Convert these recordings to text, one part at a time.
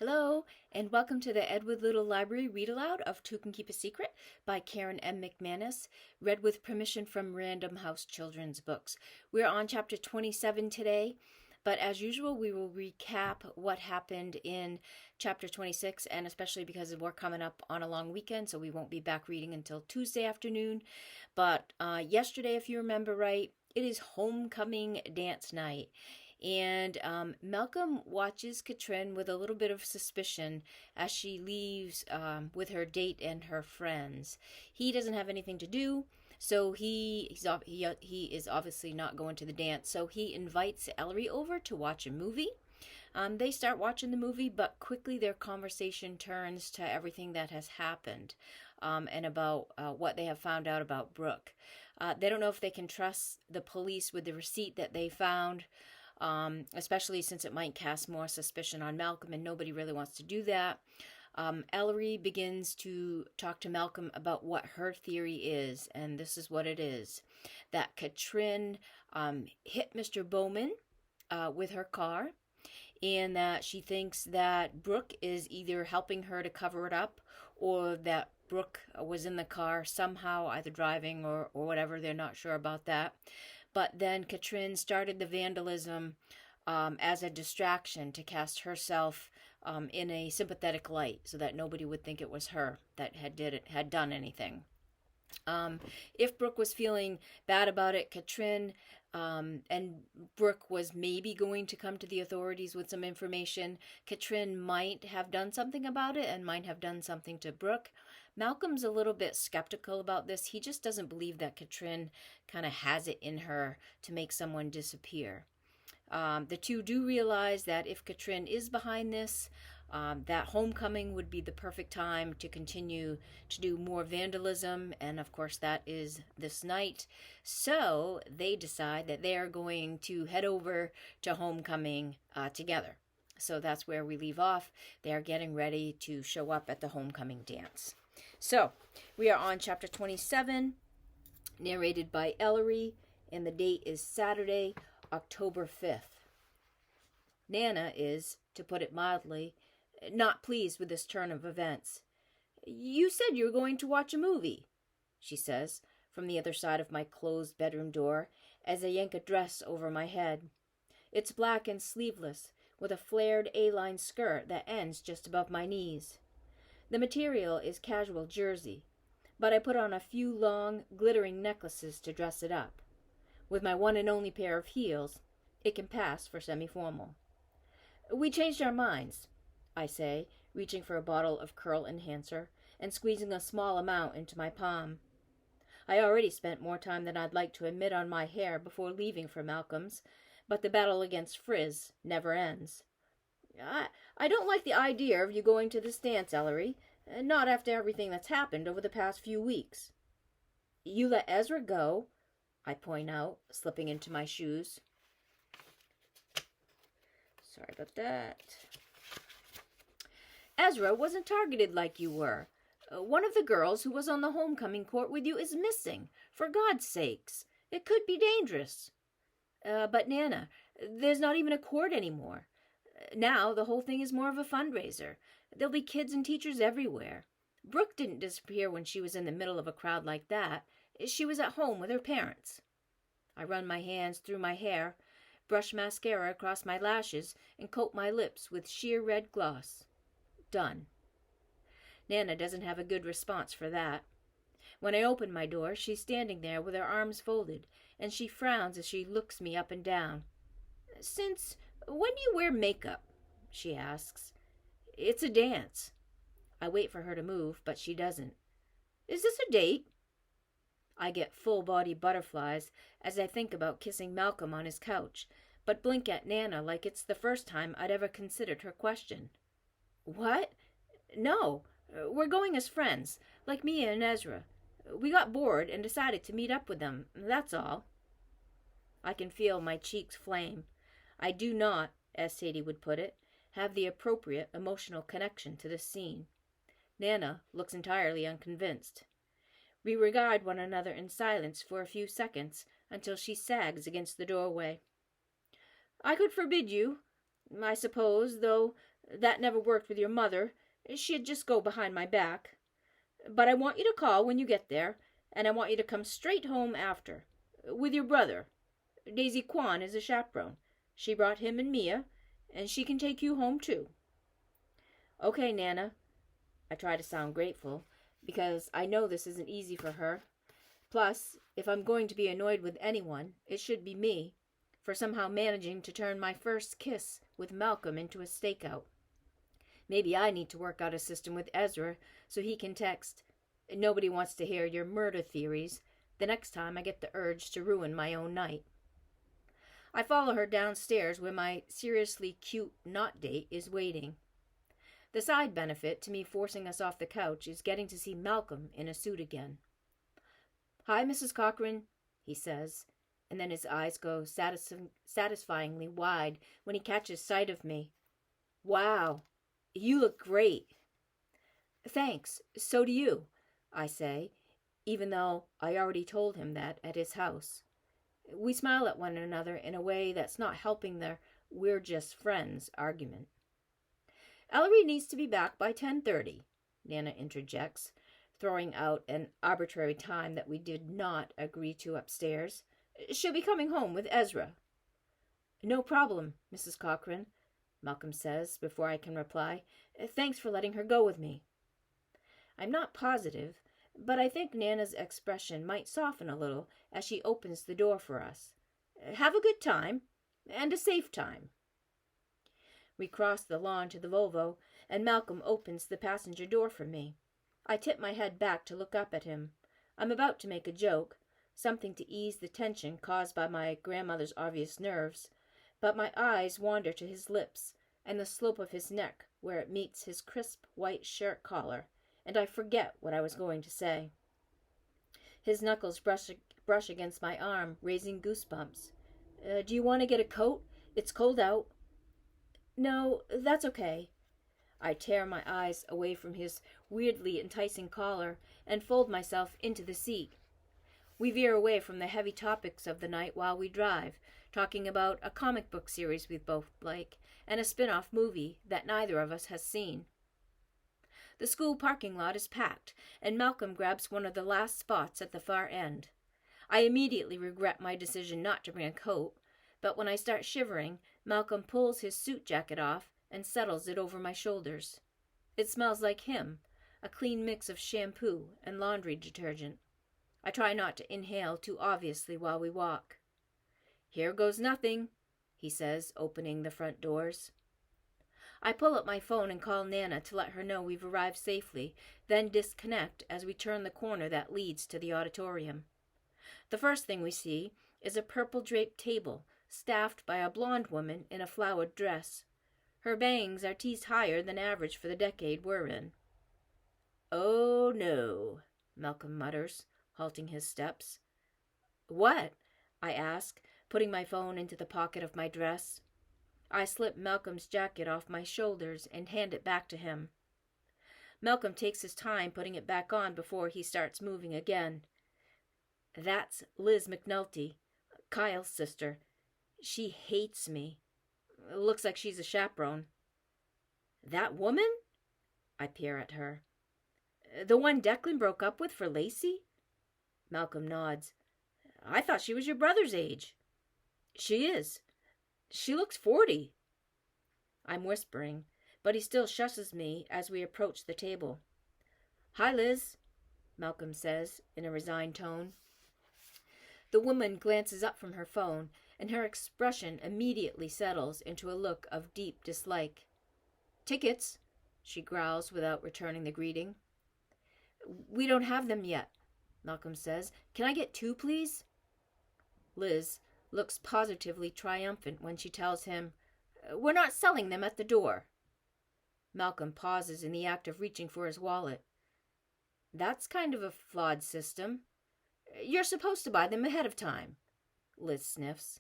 Hello, and welcome to the Edward Little Library Read Aloud of Two Can Keep a Secret by Karen M. McManus, read with permission from Random House Children's Books. We're on chapter 27 today, but as usual, we will recap what happened in chapter 26, and especially because we're coming up on a long weekend, so we won't be back reading until Tuesday afternoon. But yesterday, if you remember right, it is homecoming dance night. And Malcolm watches Catrin with a little bit of suspicion as she leaves with her date and her friends. He doesn't have anything to do, so he is obviously not going to the dance. So he invites Ellery over to watch a movie. They start watching the movie, but quickly their conversation turns to everything that has happened and about what they have found out about Brooke. They don't know if they can trust the police with the receipt that they found. Especially since it might cast more suspicion on Malcolm, and nobody really wants to do that. Ellery begins to talk to Malcolm about what her theory is, and this is what it is. That Catrin hit Mr. Bowman with her car, and that she thinks that Brooke is either helping her to cover it up, or that Brooke was in the car somehow, either driving or whatever. They're not sure about that. But then Catrin started the vandalism as a distraction to cast herself in a sympathetic light so that nobody would think it was her that had done anything. If Brooke was feeling bad about it, Catrin and Brooke was maybe going to come to the authorities with some information. Catrin might have done something about it and might have done something to Brooke. Malcolm's a little bit skeptical about this. He just doesn't believe that Catrin kind of has it in her to make someone disappear. The two do realize that if Catrin is behind this, that homecoming would be the perfect time to continue to do more vandalism, and of course that is this night. So they decide that they are going to head over to homecoming together. So that's where we leave off. They are getting ready to show up at the homecoming dance. So we are on chapter 27, narrated by Ellery, and the date is Saturday, October 5th. Nana is, to put it mildly, not pleased with this turn of events. "You said you were going to watch a movie," she says, from the other side of my closed bedroom door, as I yank a dress over my head. It's black and sleeveless, with a flared A-line skirt that ends just above my knees. The material is casual jersey, but I put on a few long, glittering necklaces to dress it up. With my one and only pair of heels, it can pass for semi-formal. "We changed our minds," I say, reaching for a bottle of curl enhancer and squeezing a small amount into my palm. I already spent more time than I'd like to admit on my hair before leaving for Malcolm's, but the battle against frizz never ends. I don't like the idea of you going to this dance, Ellery, not after everything that's happened over the past few weeks." "You let Ezra go," I point out, slipping into my shoes. Sorry about that. "Ezra wasn't targeted like you were. One of the girls who was on the homecoming court with you is missing. For God's sakes, it could be dangerous." But Nana, there's not even a court anymore. Now the whole thing is more of a fundraiser. There'll be kids and teachers everywhere. Brooke didn't disappear when she was in the middle of a crowd like that. She was at home with her parents." I run my hands through my hair, brush mascara across my lashes, and coat my lips with sheer red gloss. Done. Nana doesn't have a good response for that. When I open my door, she's standing there with her arms folded, and she frowns as she looks me up and down. "Since when do you wear makeup?" she asks. "It's a dance." I wait for her to move, but she doesn't. "Is this a date?" I get full-body butterflies as I think about kissing Malcolm on his couch, but blink at Nana like it's the first time I'd ever considered her question. "What? No, we're going as friends, like Mia and Ezra. We got bored and decided to meet up with them, that's all." I can feel my cheeks flame. I do not, as Sadie would put it, have the appropriate emotional connection to this scene. Nana looks entirely unconvinced. We regard one another in silence for a few seconds until she sags against the doorway. "I could forbid you, I suppose, though That never worked with your mother. She'd just go behind my back. But I want you to call when you get there, and I want you to come straight home after. With your brother. Daisy Kwan is a chaperone. She brought him and Mia, and she can take you home too." "Okay, Nana." I try to sound grateful, because I know this isn't easy for her. Plus, if I'm going to be annoyed with anyone, it should be me, for somehow managing to turn my first kiss with Malcolm into a stakeout. Maybe I need to work out a system with Ezra so he can text, "Nobody wants to hear your murder theories," the next time I get the urge to ruin my own night. I follow her downstairs where my seriously cute not date is waiting. The side benefit to me forcing us off the couch is getting to see Malcolm in a suit again. "Hi, Mrs. Catrin," he says, and then his eyes go satisfyingly wide when he catches sight of me. "Wow, you look great." "Thanks, so do you," I say, even though I already told him that at his house. We smile at one another in a way that's not helping the "we're just friends" argument. "Ellery needs to be back by 10:30, Nana interjects, throwing out an arbitrary time that we did not agree to upstairs. "She'll be coming home with Ezra." "No problem, Mrs. Catrin," Malcolm says before I can reply. "Thanks for letting her go with me." I'm not positive, but I think Nana's expression might soften a little as she opens the door for us. "Have a good time, and a safe time." We cross the lawn to the Volvo, and Malcolm opens the passenger door for me. I tip my head back to look up at him. I'm about to make a joke, something to ease the tension caused by my grandmother's obvious nerves, but my eyes wander to his lips and the slope of his neck where it meets his crisp white shirt collar, and I forget what I was going to say. His knuckles brush against my arm, raising goosebumps. "Do you want to get a coat? It's cold out." "No, that's okay." I tear my eyes away from his weirdly enticing collar and fold myself into the seat. We veer away from the heavy topics of the night while we drive, talking about a comic book series we both like and a spin-off movie that neither of us has seen. The school parking lot is packed, and Malcolm grabs one of the last spots at the far end. I immediately regret my decision not to bring a coat, but when I start shivering, Malcolm pulls his suit jacket off and settles it over my shoulders. It smells like him, a clean mix of shampoo and laundry detergent. I try not to inhale too obviously while we walk. "Here goes nothing," he says, opening the front doors. I pull up my phone and call Nana to let her know we've arrived safely, then disconnect as we turn the corner that leads to the auditorium. The first thing we see is a purple-draped table, staffed by a blonde woman in a flowered dress. Her bangs are teased higher than average for the decade we're in. "Oh, no," Malcolm mutters, halting his steps. "What?" I ask, putting my phone into the pocket of my dress. I slip Malcolm's jacket off my shoulders and hand it back to him. Malcolm takes his time putting it back on before he starts moving again. "That's Liz McNulty, Kyle's sister. She hates me. Looks like she's a chaperone." "That woman?" I peer at her. "The one Declan broke up with for Lacey?" Malcolm nods. "I thought she was your brother's age." "She is. She looks 40. I'm whispering, but he still shushes me as we approach the table. "Hi, Liz," Malcolm says in a resigned tone. The woman glances up from her phone, and her expression immediately settles into a look of deep dislike. "Tickets," she growls without returning the greeting. "We don't have them yet," Malcolm says. "Can I get 2, please?" Liz looks positively triumphant when she tells him, "We're not selling them at the door." Malcolm pauses in the act of reaching for his wallet. "That's kind of a flawed system. You're supposed to buy them ahead of time," Liz sniffs.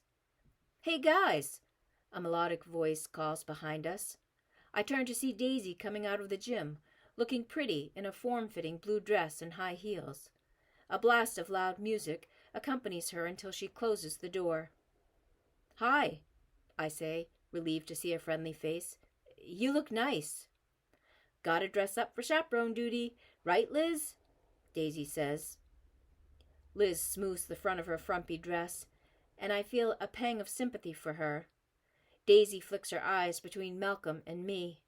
"Hey, guys," a melodic voice calls behind us. I turn to see Daisy coming out of the gym, looking pretty in a form-fitting blue dress and high heels. A blast of loud music accompanies her until she closes the door. "Hi," I say, relieved to see a friendly face. You look nice. Gotta dress up for chaperone duty, right, Liz? Daisy says. Liz smooths the front of her frumpy dress, and I feel a pang of sympathy for her. Daisy flicks her eyes between Malcolm and me.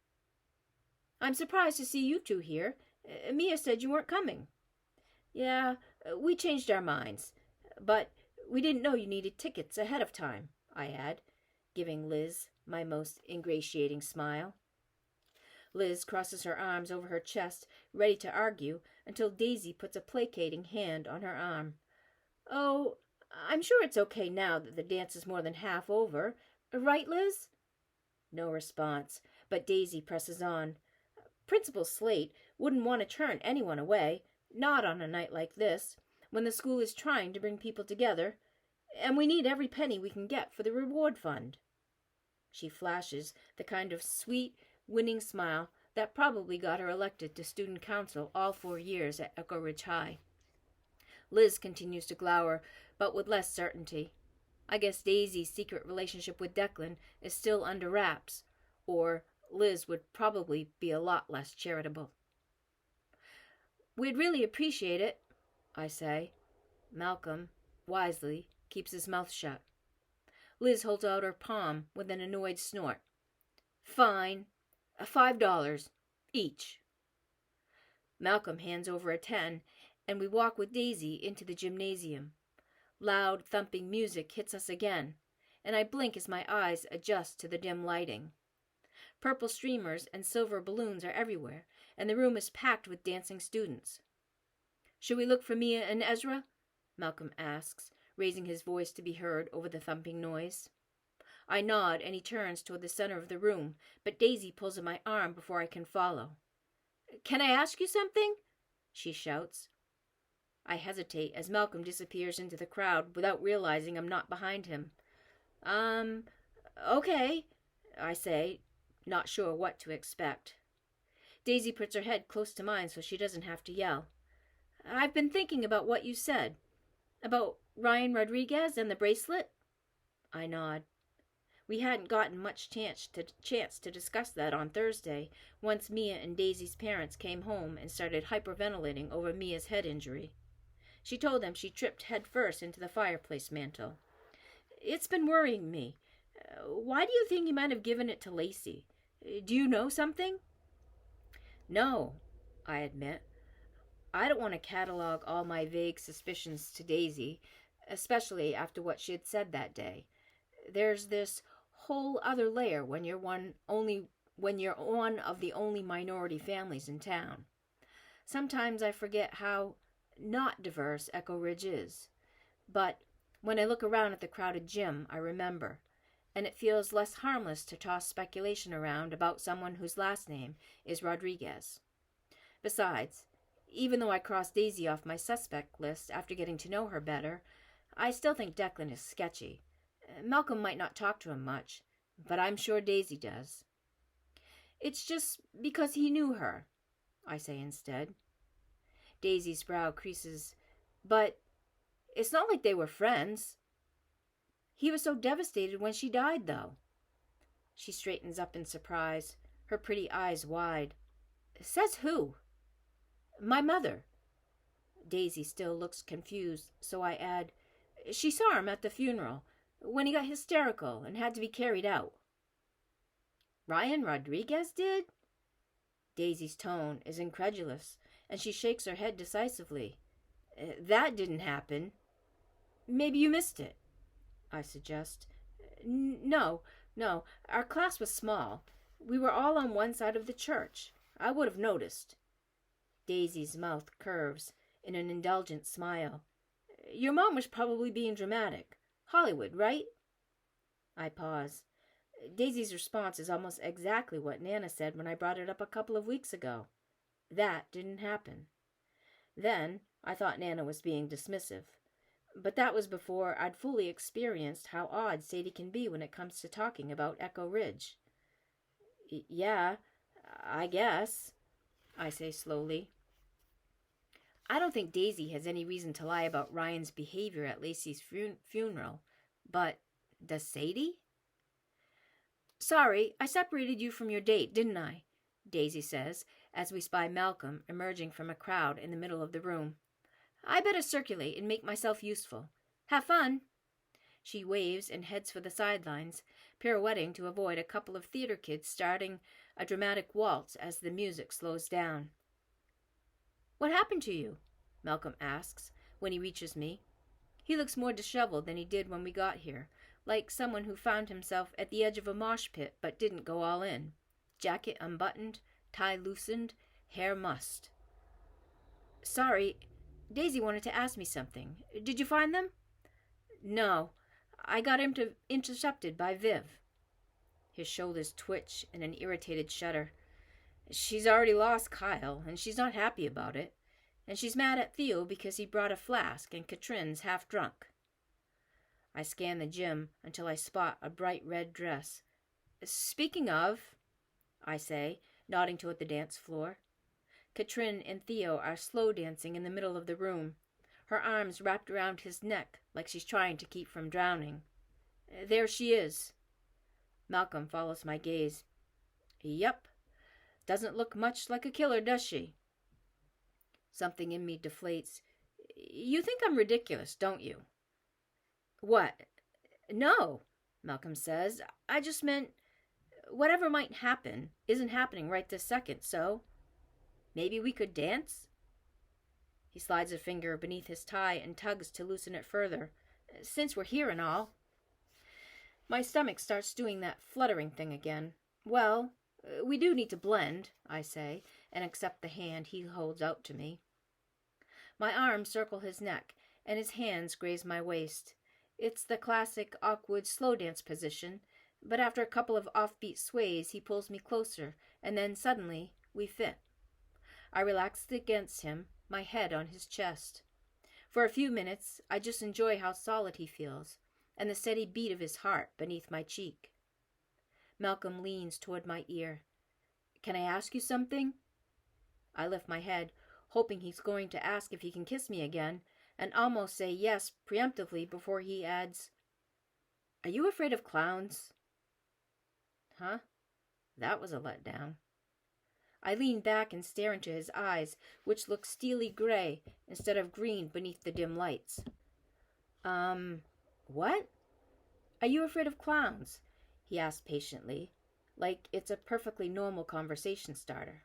I'm surprised to see you two here. Mia said you weren't coming. Yeah, we changed our minds, but we didn't know you needed tickets ahead of time, I add, giving Liz my most ingratiating smile. Liz crosses her arms over her chest, ready to argue, until Daisy puts a placating hand on her arm. Oh, I'm sure it's okay now that the dance is more than half over. Right, Liz? No response, but Daisy presses on. Principal Slate wouldn't want to turn anyone away, not on a night like this, when the school is trying to bring people together, and we need every penny we can get for the reward fund. She flashes the kind of sweet, winning smile that probably got her elected to student council all 4 years at Echo Ridge High. Liz continues to glower, but with less certainty. I guess Daisy's secret relationship with Declan is still under wraps, or Liz would probably be a lot less charitable. We'd really appreciate it, I say. Malcolm, wisely, keeps his mouth shut. Liz holds out her palm with an annoyed snort. Fine. $5 each. Malcolm hands over a 10, and we walk with Daisy into the gymnasium. Loud, thumping music hits us again, and I blink as my eyes adjust to the dim lighting. Purple streamers and silver balloons are everywhere, and the room is packed with dancing students. Should we look for Mia and Ezra? Malcolm asks, raising his voice to be heard over the thumping noise. I nod, and he turns toward the center of the room, but Daisy pulls at my arm before I can follow. Can I ask you something? She shouts. I hesitate as Malcolm disappears into the crowd without realizing I'm not behind him. Okay, I say, not sure what to expect. Daisy puts her head close to mine so she doesn't have to yell. I've been thinking about what you said. About Ryan Rodriguez and the bracelet? I nod. We hadn't gotten much chance to discuss that on Thursday, once Mia and Daisy's parents came home and started hyperventilating over Mia's head injury. She told them she tripped headfirst into the fireplace mantel. It's been worrying me. Why do you think he might have given it to Lacey? Do you know something? No, I admit. I don't want to catalog all my vague suspicions to Daisy, especially after what she had said that day. There's this whole other layer when you're one of the only minority families in town. Sometimes I forget how not diverse Echo Ridge is. But when I look around at the crowded gym, I remember, and it feels less harmless to toss speculation around about someone whose last name is Rodriguez. Besides, even though I crossed Daisy off my suspect list after getting to know her better, I still think Declan is sketchy. Malcolm might not talk to him much, but I'm sure Daisy does. It's just because he knew her, I say instead. Daisy's brow creases. But it's not like they were friends. He was so devastated when she died, though. She straightens up in surprise, her pretty eyes wide. Says who? My mother. Daisy still looks confused, so I add, she saw him at the funeral, when he got hysterical and had to be carried out. Ryan Rodriguez did? Daisy's tone is incredulous, and she shakes her head decisively. That didn't happen. Maybe you missed it, I suggest. No, our class was small. We were all on one side of the church. I would have noticed. Daisy's mouth curves in an indulgent smile. Your mom was probably being dramatic. Hollywood, right? I pause. Daisy's response is almost exactly what Nana said when I brought it up a couple of weeks ago. That didn't happen. Then I thought Nana was being dismissive. But that was before I'd fully experienced how odd Sadie can be when it comes to talking about Echo Ridge. Yeah, I guess, I say slowly. I don't think Daisy has any reason to lie about Ryan's behavior at Lacey's funeral, but does Sadie? Sorry, I separated you from your date, didn't I? Daisy says, as we spy Malcolm emerging from a crowd in the middle of the room. I better circulate and make myself useful. Have fun. She waves and heads for the sidelines, pirouetting to avoid a couple of theater kids starting a dramatic waltz as the music slows down. What happened to you? Malcolm asks when he reaches me. He looks more disheveled than he did when we got here, like someone who found himself at the edge of a mosh pit but didn't go all in. Jacket unbuttoned, tie loosened, hair mussed. Sorry, Daisy wanted to ask me something. Did you find them? No, I got intercepted by Viv. His shoulders twitch in an irritated shudder. She's already lost Kyle, and she's not happy about it. And she's mad at Theo because he brought a flask and Catrin's half drunk. I scan the gym until I spot a bright red dress. Speaking of, I say, nodding toward the dance floor. Catrin and Theo are slow dancing in the middle of the room, her arms wrapped around his neck like she's trying to keep from drowning. There she is. Malcolm follows my gaze. Yep. Doesn't look much like a killer, does she? Something in me deflates. You think I'm ridiculous, don't you? What? No, Malcolm says. I just meant whatever might happen isn't happening right this second, so maybe we could dance? He slides a finger beneath his tie and tugs to loosen it further. Since we're here and all. My stomach starts doing that fluttering thing again. Well, we do need to blend, I say, and accept the hand he holds out to me. My arms circle his neck, and his hands graze my waist. It's the classic, awkward, slow dance position, but after a couple of offbeat sways, he pulls me closer, and then suddenly we fit. I relax against him, my head on his chest. For a few minutes, I just enjoy how solid he feels, and the steady beat of his heart beneath my cheek. Malcolm leans toward my ear. Can I ask you something? I lift my head, hoping he's going to ask if he can kiss me again, and almost say yes preemptively before he adds, Are you afraid of clowns? Huh? That was a letdown. I lean back and stare into his eyes, which look steely gray instead of green beneath the dim lights. What? Are you afraid of clowns? He asks patiently, like it's a perfectly normal conversation starter.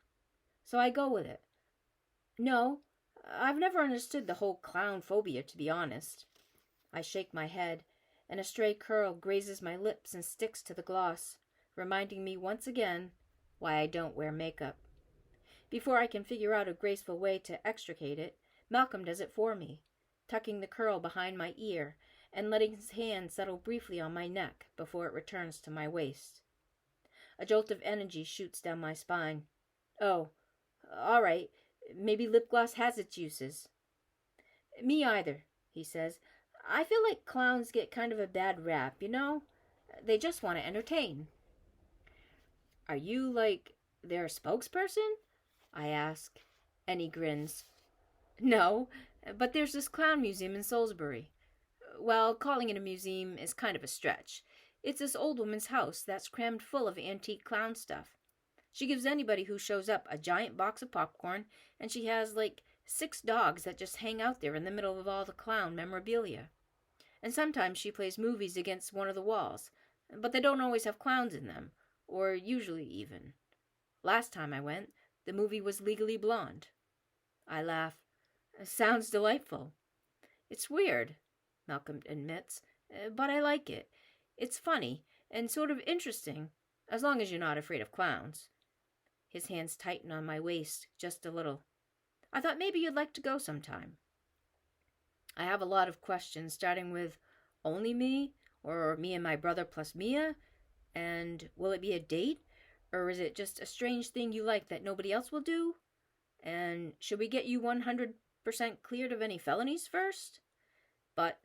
So I go with it. No, I've never understood the whole clown phobia, to be honest. I shake my head, and a stray curl grazes my lips and sticks to the gloss, reminding me once again why I don't wear makeup. Before I can figure out a graceful way to extricate it, Malcolm does it for me, tucking the curl behind my ear and letting his hand settle briefly on my neck before it returns to my waist. A jolt of energy shoots down my spine. Oh, all right, maybe lip gloss has its uses. Me either, he says. I feel like clowns get kind of a bad rap, you know? They just want to entertain. Are you, like, their spokesperson? I ask, and he grins. No, but there's this clown museum in Salisbury. Well, calling it a museum is kind of a stretch. It's this old woman's house that's crammed full of antique clown stuff. She gives anybody who shows up a giant box of popcorn, and she has, like, 6 dogs that just hang out there in the middle of all the clown memorabilia. And sometimes she plays movies against one of the walls, but they don't always have clowns in them, or usually even. Last time I went, the movie was Legally Blonde. I laugh. Sounds delightful. It's weird, Malcolm admits, but I like it. It's funny and sort of interesting, as long as you're not afraid of clowns. His hands tighten on my waist just a little. I thought maybe you'd like to go sometime. I have a lot of questions, starting with only me, or me and my brother plus Mia, and will it be a date, or is it just a strange thing you like that nobody else will do? And should we get you 100% cleared of any felonies first? But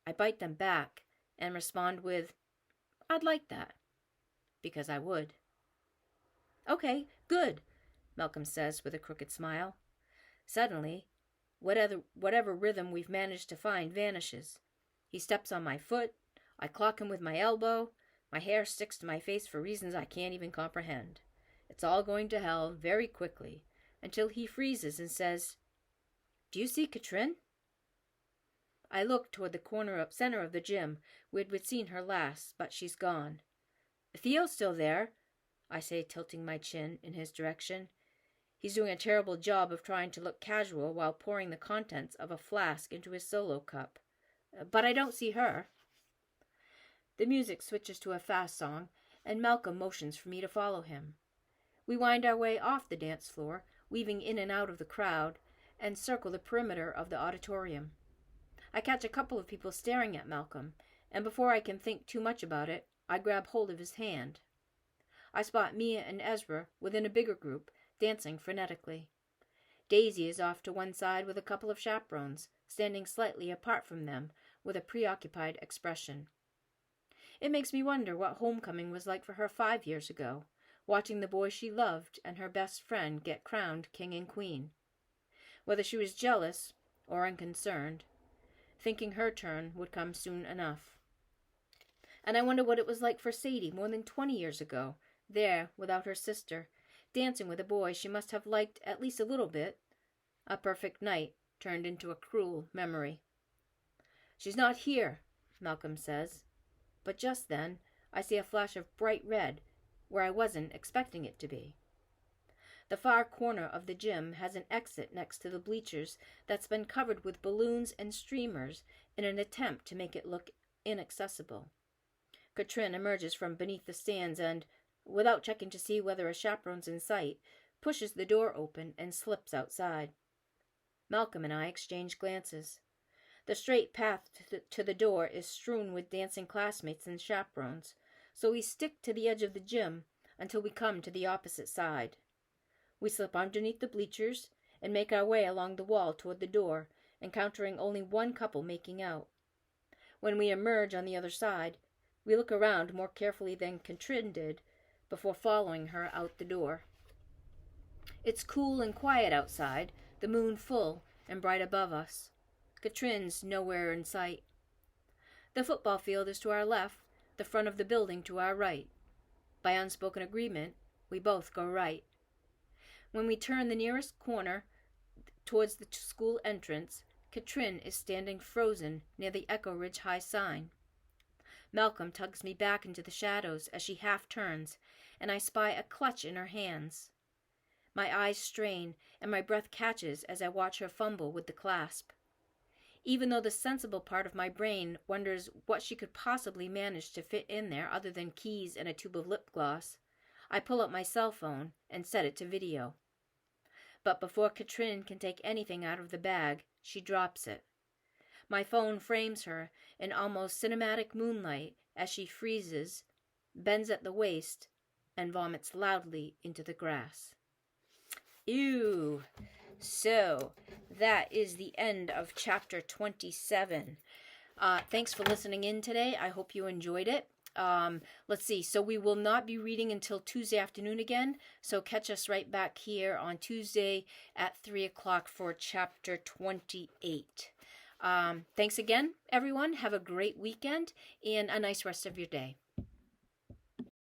I bite them back and respond with, I'd like that. Because I would. Okay, good, Malcolm says with a crooked smile. Suddenly, whatever rhythm we've managed to find vanishes. He steps on my foot, I clock him with my elbow, My hair sticks to my face for reasons I can't even comprehend. It's all going to hell very quickly, until he freezes and says, "Do you see Catrin?" I look toward the center of the gym where we'd seen her last, but she's gone. "Theo's still there," I say, tilting my chin in his direction. He's doing a terrible job of trying to look casual while pouring the contents of a flask into his solo cup. But I don't see her. The music switches to a fast song, and Malcolm motions for me to follow him. We wind our way off the dance floor, weaving in and out of the crowd, and circle the perimeter of the auditorium. I catch a couple of people staring at Malcolm, and before I can think too much about it, I grab hold of his hand. I spot Mia and Ezra within a bigger group, dancing frenetically. Daisy is off to one side with a couple of chaperones, standing slightly apart from them, with a preoccupied expression. It makes me wonder what homecoming was like for her 5 years ago, watching the boy she loved and her best friend get crowned king and queen. Whether she was jealous or unconcerned, thinking her turn would come soon enough. And I wonder what it was like for Sadie more than 20 years ago, there without her sister, dancing with a boy she must have liked at least a little bit. A perfect night turned into a cruel memory. "She's not here," Malcolm says. But just then, I see a flash of bright red where I wasn't expecting it to be. The far corner of the gym has an exit next to the bleachers that's been covered with balloons and streamers in an attempt to make it look inaccessible. Catrin emerges from beneath the stands and, without checking to see whether a chaperone's in sight, pushes the door open and slips outside. Malcolm and I exchange glances. The straight path to the door is strewn with dancing classmates and chaperones, so we stick to the edge of the gym until we come to the opposite side. We slip underneath the bleachers and make our way along the wall toward the door, encountering only one couple making out. When we emerge on the other side, we look around more carefully than Catrin did before following her out the door. It's cool and quiet outside, the moon full and bright above us. Catrin's nowhere in sight. The football field is to our left, the front of the building to our right. By unspoken agreement, we both go right. When we turn the nearest corner towards the school entrance, Catrin is standing frozen near the Echo Ridge High sign. Malcolm tugs me back into the shadows as she half turns, and I spy a clutch in her hands. My eyes strain, and my breath catches as I watch her fumble with the clasp. Even though the sensible part of my brain wonders what she could possibly manage to fit in there other than keys and a tube of lip gloss, I pull out my cell phone and set it to video. But before Catrin can take anything out of the bag, she drops it. My phone frames her in almost cinematic moonlight as she freezes, bends at the waist, and vomits loudly into the grass. Ew! So, that is the end of chapter 27. Thanks for listening in today. I hope you enjoyed it. Let's see. So we will not be reading until Tuesday afternoon again. So catch us right back here on Tuesday at 3 o'clock for chapter 28. Thanks again, everyone. Have a great weekend and a nice rest of your day.